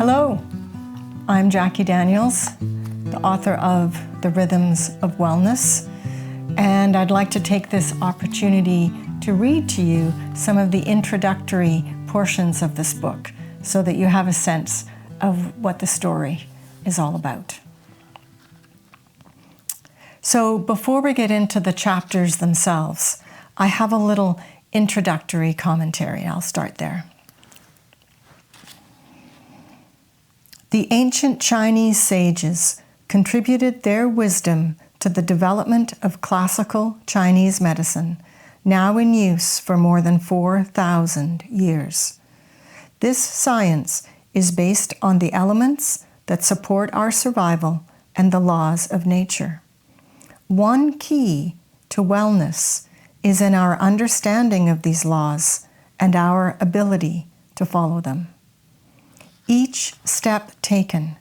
Hello, I'm Jaki Daniels, the author of The Rhythms of Wellness, and I'd like to take this opportunity to read to you some of the introductory portions of this book so that you have a sense of what the story is all about. So before we get into the chapters themselves, I have a little introductory commentary. I'll start there. The ancient Chinese sages contributed their wisdom to the development of classical Chinese medicine, now in use for more than 4,000 years. This science is based on the elements that support our survival and the laws of nature. One key to wellness is in our understanding of these laws and our ability to follow them. Each step taken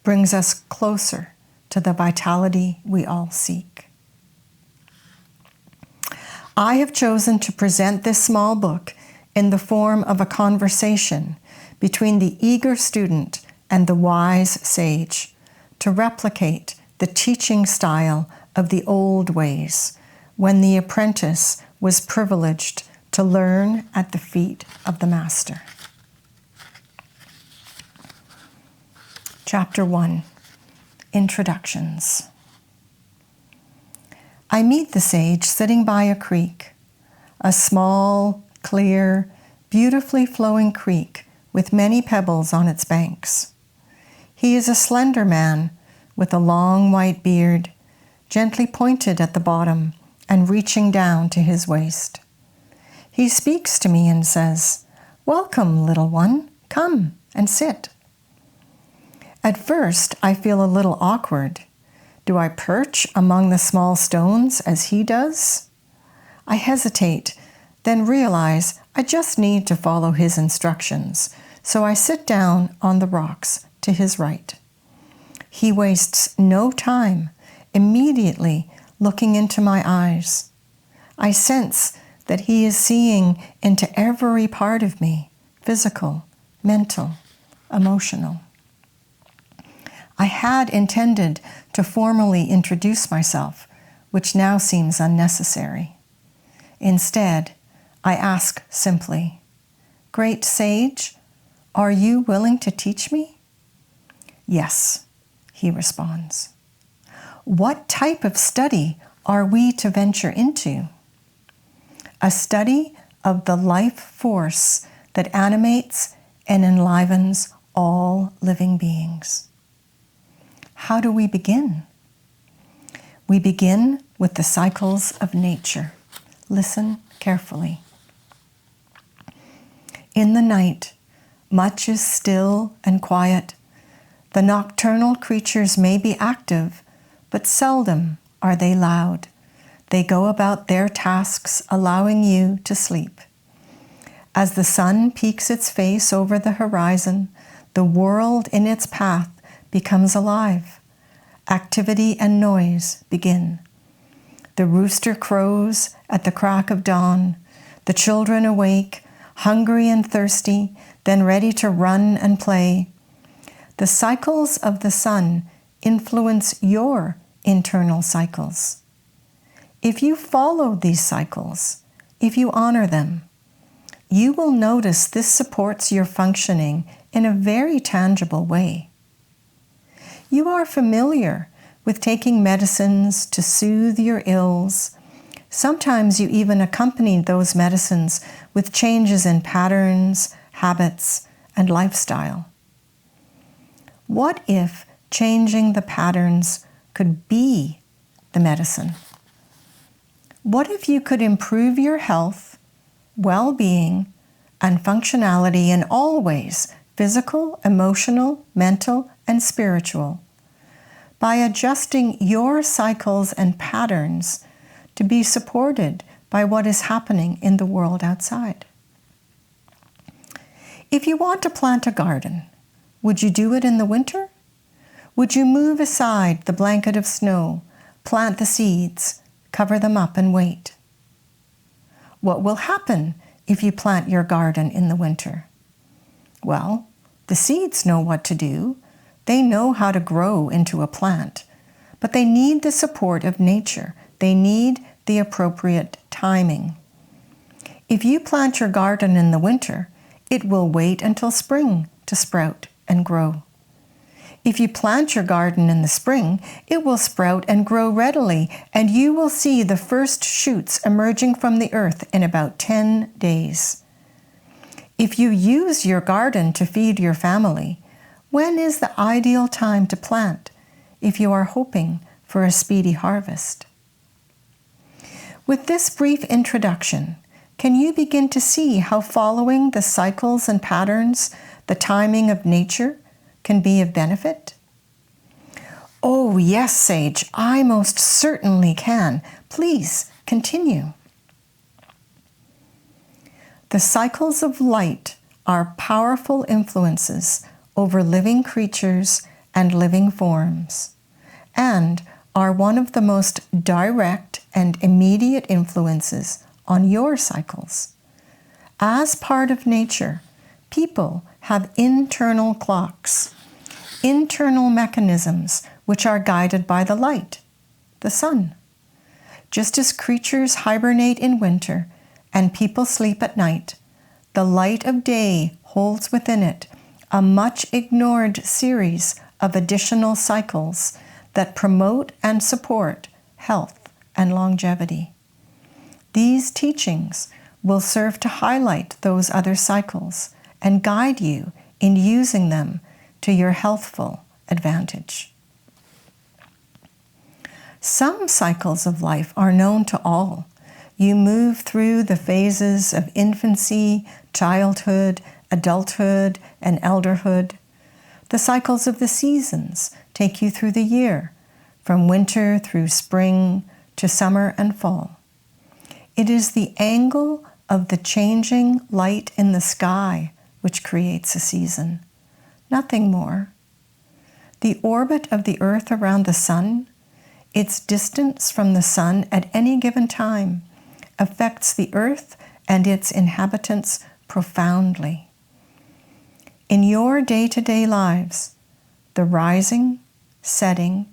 brings us closer to the vitality we all seek. I have chosen to present this small book in the form of a conversation between the eager student and the wise sage, to replicate the teaching style of the old ways, when the apprentice was privileged to learn at the feet of the master. Chapter 1, Introductions. I meet the sage sitting by a creek, a small, clear, beautifully flowing creek with many pebbles on its banks. He is a slender man with a long white beard, gently pointed at the bottom and reaching down to his waist. He speaks to me and says, "Welcome, little one, come and sit." At first, I feel a little awkward. Do I perch among the small stones as he does? I hesitate, then realize I just need to follow his instructions, so I sit down on the rocks to his right. He wastes no time, immediately looking into my eyes. I sense that he is seeing into every part of me, physical, mental, emotional. I had intended to formally introduce myself, which now seems unnecessary. Instead, I ask simply, "Great sage, are you willing to teach me?" "Yes," he responds. "What type of study are we to venture into?" "A study of the life force that animates and enlivens all living beings." How do we begin? We begin with the cycles of nature. Listen carefully. In the night, much is still and quiet. The nocturnal creatures may be active, but seldom are they loud. They go about their tasks, allowing you to sleep. As the sun peeks its face over the horizon, the world in its path becomes alive. Activity and noise begin. The rooster crows at the crack of dawn. The children awake, hungry and thirsty, then ready to run and play. The cycles of the sun influence your internal cycles. If you follow these cycles, if you honor them, you will notice this supports your functioning in a very tangible way. You are familiar with taking medicines to soothe your ills. Sometimes you even accompany those medicines with changes in patterns, habits, and lifestyle. What if changing the patterns could be the medicine? What if you could improve your health, well-being, and functionality in all ways, physical, emotional, mental, and spiritual, by adjusting your cycles and patterns to be supported by what is happening in the world outside? If you want to plant a garden, would you do it in the winter? Would you move aside the blanket of snow, plant the seeds, cover them up, and wait? What will happen if you plant your garden in the winter? Well, the The seeds know what to do. They know how to grow into a plant, but they need the support of nature. They need the appropriate timing. If you plant your garden in the winter, it will wait until spring to sprout and grow. If you plant your garden in the spring, it will sprout and grow readily, and you will see the first shoots emerging from the earth in about 10 days. If you use your garden to feed your family, when is the ideal time to plant if you are hoping for a speedy harvest? With this brief introduction, can you begin to see how following the cycles and patterns, the timing of nature, can be of benefit? Oh, yes, Sage, I most certainly can. Please continue. The cycles of light are powerful influences over living creatures and living forms, and are one of the most direct and immediate influences on your cycles. As part of nature, people have internal clocks, internal mechanisms which are guided by the light, the sun. Just as creatures hibernate in winter and people sleep at night, the light of day holds within it a much ignored series of additional cycles that promote and support health and longevity. These teachings will serve to highlight those other cycles and guide you in using them to your healthful advantage. Some cycles of life are known to all. You move through the phases of infancy, childhood, adulthood, and elderhood. The cycles of the seasons take you through the year, from winter through spring to summer and fall. It is the angle of the changing light in the sky which creates a season, nothing more. The orbit of the earth around the sun, its distance from the sun at any given time, affects the earth and its inhabitants profoundly. In your day-to-day lives, the rising, setting,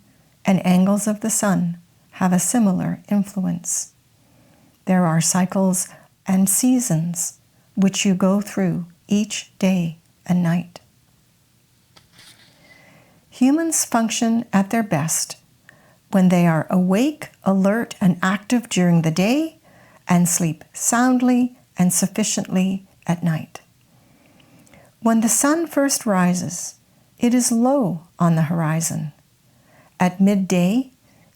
and angles of the sun have a similar influence. There are cycles and seasons which you go through each day and night. Humans function at their best when they are awake, alert, and active during the day and sleep soundly and sufficiently at night. When the sun first rises, it is low on the horizon. At midday,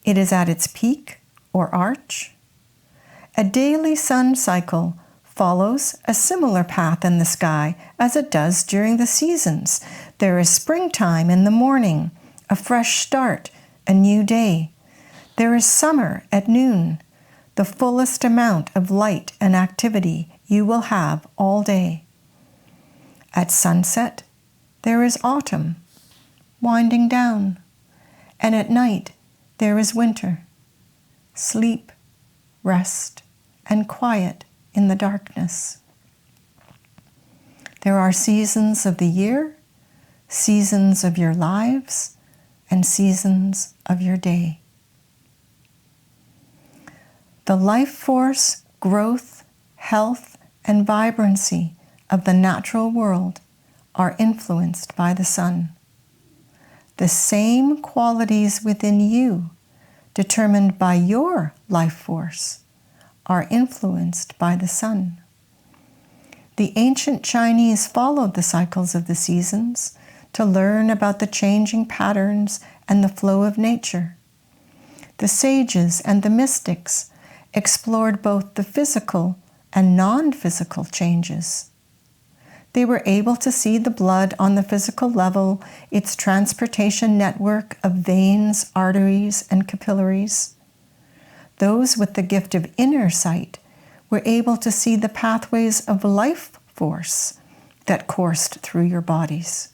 it is at its peak or arch. A daily sun cycle follows a similar path in the sky as it does during the seasons. There is springtime in the morning, a fresh start, a new day. There is summer at noon, the fullest amount of light and activity you will have all day. At sunset, there is autumn, winding down, and at night there is winter, sleep, rest, and quiet in the darkness. There are seasons of the year, seasons of your lives, and seasons of your day. The life force, growth, health, and vibrancy of the natural world are influenced by the sun. The same qualities within you, determined by your life force, are influenced by the sun. The ancient Chinese followed the cycles of the seasons to learn about the changing patterns and the flow of nature. The sages and the mystics explored both the physical and non-physical changes. They were able to see the blood on the physical level, its transportation network of veins, arteries, and capillaries. Those with the gift of inner sight were able to see the pathways of life force that coursed through your bodies.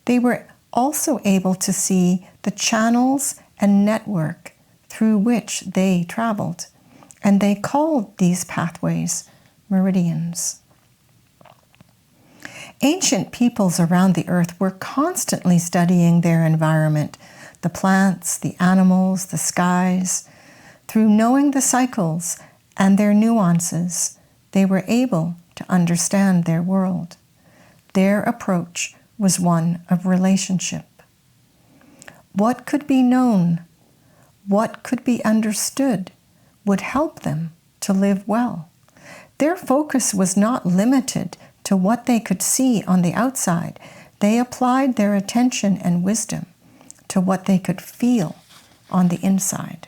They were also able to see the channels and network through which they traveled, and they called these pathways meridians. Ancient peoples around the earth were constantly studying their environment, the plants, the animals, the skies. Through knowing the cycles and their nuances, they were able to understand their world. Their approach was one of relationship. What could be known, what could be understood, would help them to live well. Their focus was not limited to what they could see on the outside. They applied their attention and wisdom to what they could feel on the inside.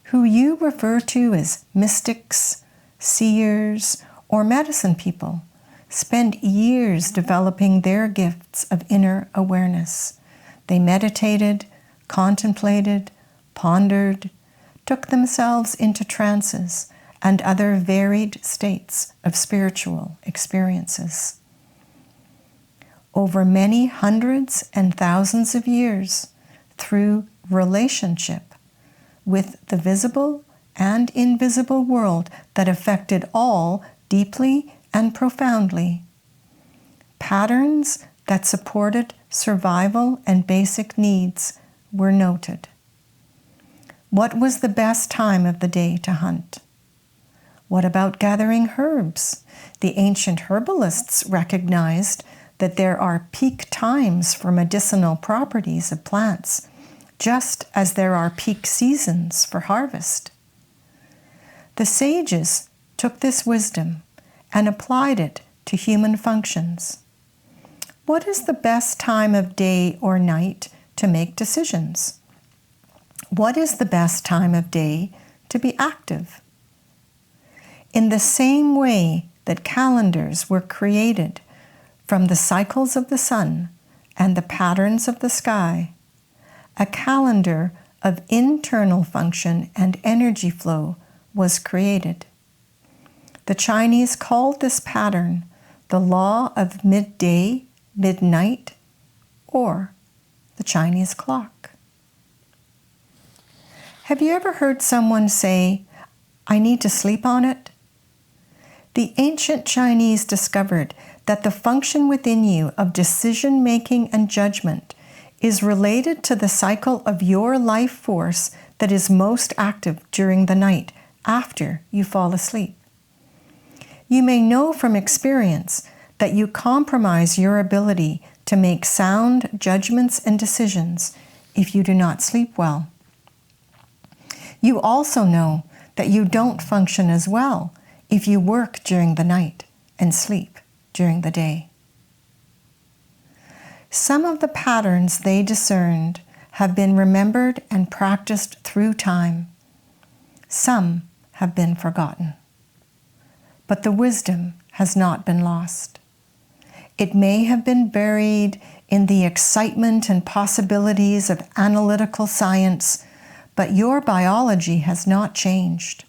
Who you refer to as mystics, seers, or medicine people spend years developing their gifts of inner awareness. They meditated, contemplated, pondered, took themselves into trances and other varied states of spiritual experiences. Over many hundreds and thousands of years, through relationship with the visible and invisible world that affected all deeply and profoundly, patterns that supported survival and basic needs were noted. What was the best time of the day to hunt? What about gathering herbs? The ancient herbalists recognized that there are peak times for medicinal properties of plants, just as there are peak seasons for harvest. The sages took this wisdom and applied it to human functions. What is the best time of day or night to make decisions? What is the best time of day to be active? In the same way that calendars were created from the cycles of the sun and the patterns of the sky, a calendar of internal function and energy flow was created. The Chinese called this pattern the law of midday, midnight, or the Chinese clock. Have you ever heard someone say, "I need to sleep on it"? The ancient Chinese discovered that the function within you of decision-making and judgment is related to the cycle of your life force that is most active during the night after you fall asleep. You may know from experience that you compromise your ability to make sound judgments and decisions if you do not sleep well. You also know that you don't function as well if you work during the night and sleep during the day. Some of the patterns they discerned have been remembered and practiced through time. Some have been forgotten. But the wisdom has not been lost. It may have been buried in the excitement and possibilities of analytical science, but your biology has not changed.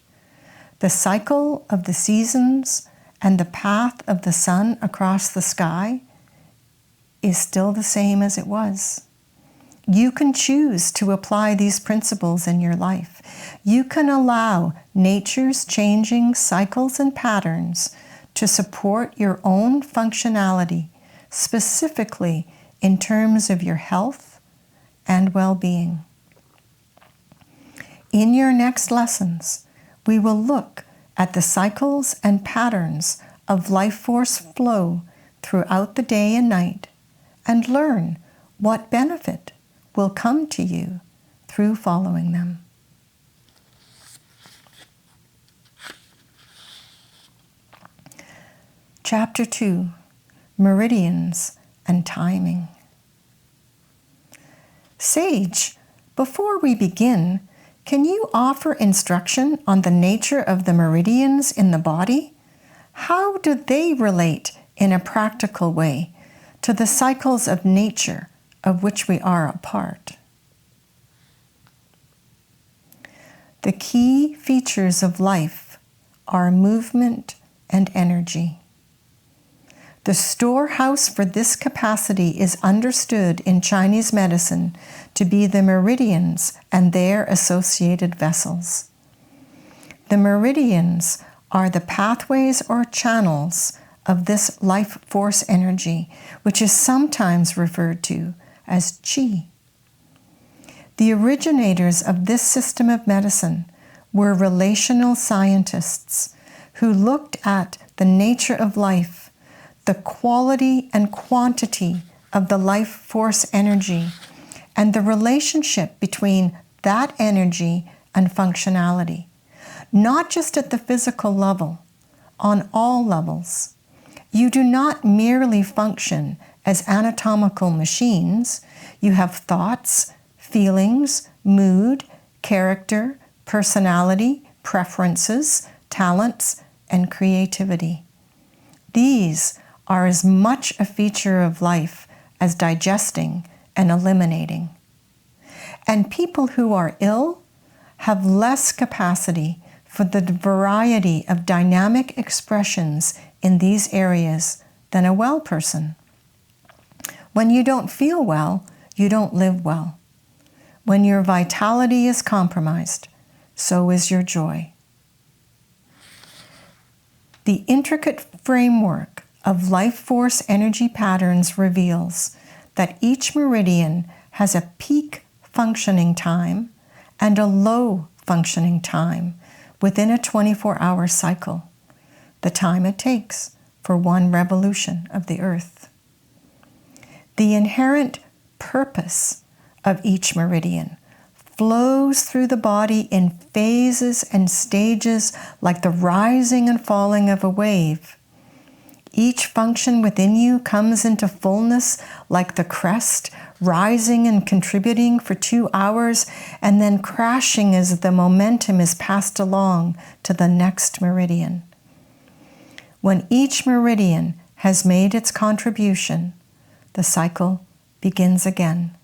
The cycle of the seasons and the path of the sun across the sky is still the same as it was. You can choose to apply these principles in your life. You can allow nature's changing cycles and patterns to support your own functionality, specifically in terms of your health and well-being. In your next lessons, we will look at the cycles and patterns of life force flow throughout the day and night and learn what benefit will come to you through following them. Chapter 2, Meridians and Timing. Sage, before we begin, can you offer instruction on the nature of the meridians in the body? How do they relate in a practical way to the cycles of nature of which we are a part? The key features of life are movement and energy. The storehouse for this capacity is understood in Chinese medicine to be the meridians and their associated vessels. The meridians are the pathways or channels of this life force energy, which is sometimes referred to as chi. The originators of this system of medicine were relational scientists who looked at the nature of life, the quality and quantity of the life force energy, and the relationship between that energy and functionality, not just at the physical level, on all levels. You do not merely function as anatomical machines. You have thoughts, feelings, mood, character, personality, preferences, talents, and creativity. These are as much a feature of life as digesting and eliminating. And people who are ill have less capacity for the variety of dynamic expressions in these areas than a well person. When you don't feel well, you don't live well. When your vitality is compromised, so is your joy. The intricate framework of life force energy patterns reveals that each meridian has a peak functioning time and a low functioning time within a 24-hour cycle, the time it takes for one revolution of the earth. The inherent purpose of each meridian flows through the body in phases and stages like the rising and falling of a wave. Each function within you comes into fullness like the crest, rising and contributing for 2 hours and then crashing as the momentum is passed along to the next meridian. When each meridian has made its contribution, the cycle begins again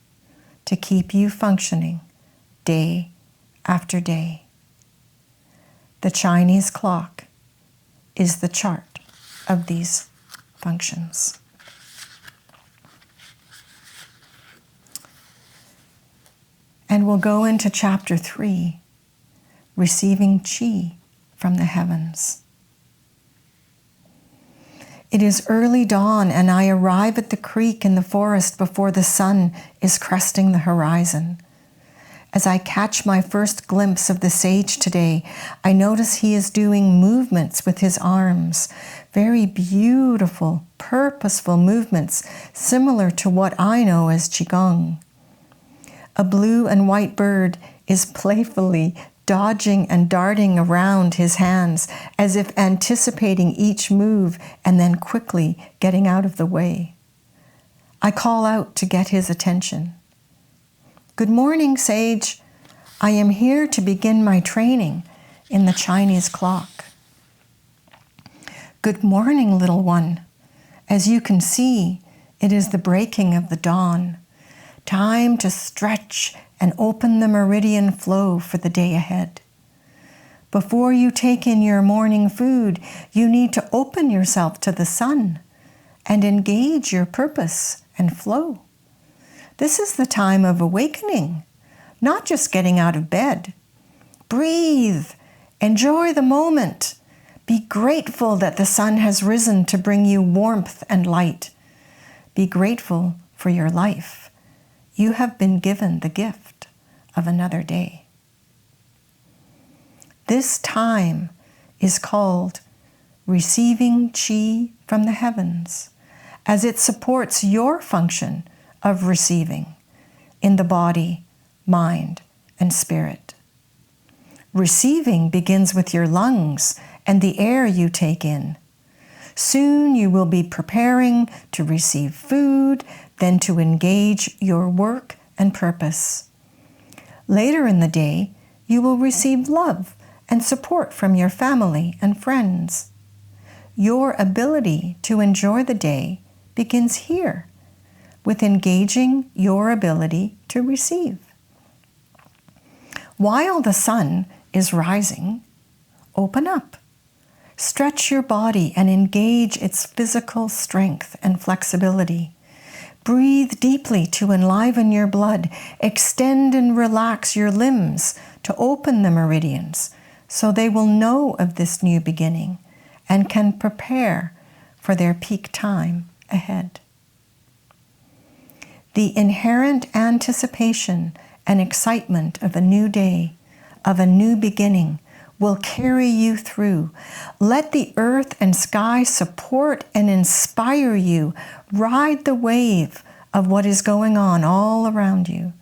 to keep you functioning day after day. The Chinese clock is the chart of these functions. And we'll go into chapter 3, receiving chi from the heavens. It is early dawn, and I arrive at the creek in the forest before the sun is cresting the horizon. As I catch my first glimpse of the sage today, I notice he is doing movements with his arms, very beautiful, purposeful movements, similar to what I know as Qigong. A blue and white bird is playfully dodging and darting around his hands as if anticipating each move and then quickly getting out of the way. I call out to get his attention. "Good morning, sage. I am here to begin my training in the Chinese clock." "Good morning, little one. As you can see, it is the breaking of the dawn. Time to stretch and open the meridian flow for the day ahead. Before you take in your morning food, you need to open yourself to the sun and engage your purpose and flow. This is the time of awakening, not just getting out of bed. Breathe, enjoy the moment. Be grateful that the sun has risen to bring you warmth and light. Be grateful for your life. You have been given the gift of another day." This time is called receiving chi from the heavens, as it supports your function of receiving in the body, mind, and spirit. Receiving begins with your lungs and the air you take in. Soon you will be preparing to receive food, then to engage your work and purpose. Later in the day, you will receive love and support from your family and friends. Your ability to enjoy the day begins here, with engaging your ability to receive. While the sun is rising, open up. Stretch your body and engage its physical strength and flexibility. Breathe deeply to enliven your blood. Extend and relax your limbs to open the meridians so they will know of this new beginning and can prepare for their peak time ahead. The inherent anticipation and excitement of a new day, of a new beginning, will carry you through. Let the earth and sky support and inspire you. Ride the wave of what is going on all around you.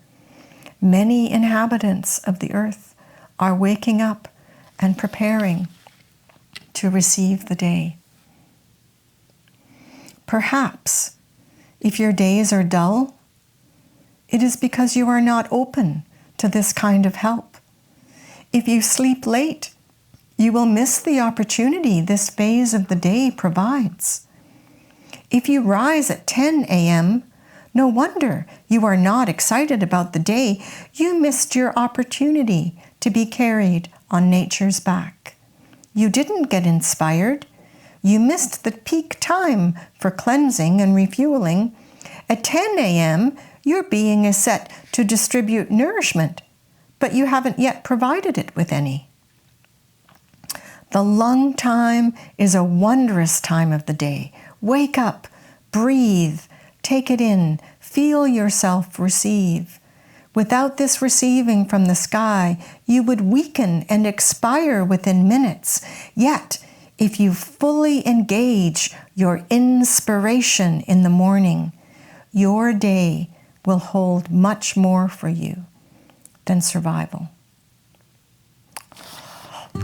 Many inhabitants of the earth are waking up and preparing to receive the day. Perhaps, if your days are dull, it is because you are not open to this kind of help. If you sleep late, you will miss the opportunity this phase of the day provides. If you rise at 10 a.m., no wonder you are not excited about the day. You missed your opportunity to be carried on nature's back. You didn't get inspired. You missed the peak time for cleansing and refueling. At 10 a.m., your being is set to distribute nourishment, but you haven't yet provided it with any. The lung time is a wondrous time of the day. Wake up, breathe, take it in, feel yourself receive. Without this receiving from the sky, you would weaken and expire within minutes. Yet, if you fully engage your inspiration in the morning, your day will hold much more for you than survival.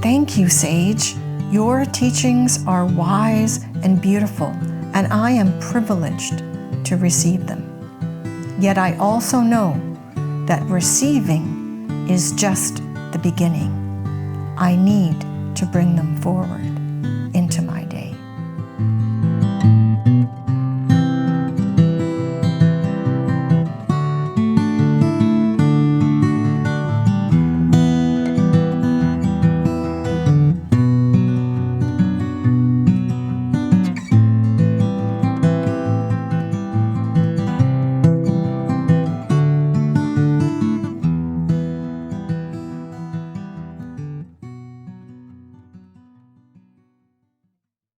Thank you, Sage. Your teachings are wise and beautiful, and I am privileged to receive them. Yet I also know that receiving is just the beginning. I need to bring them forward.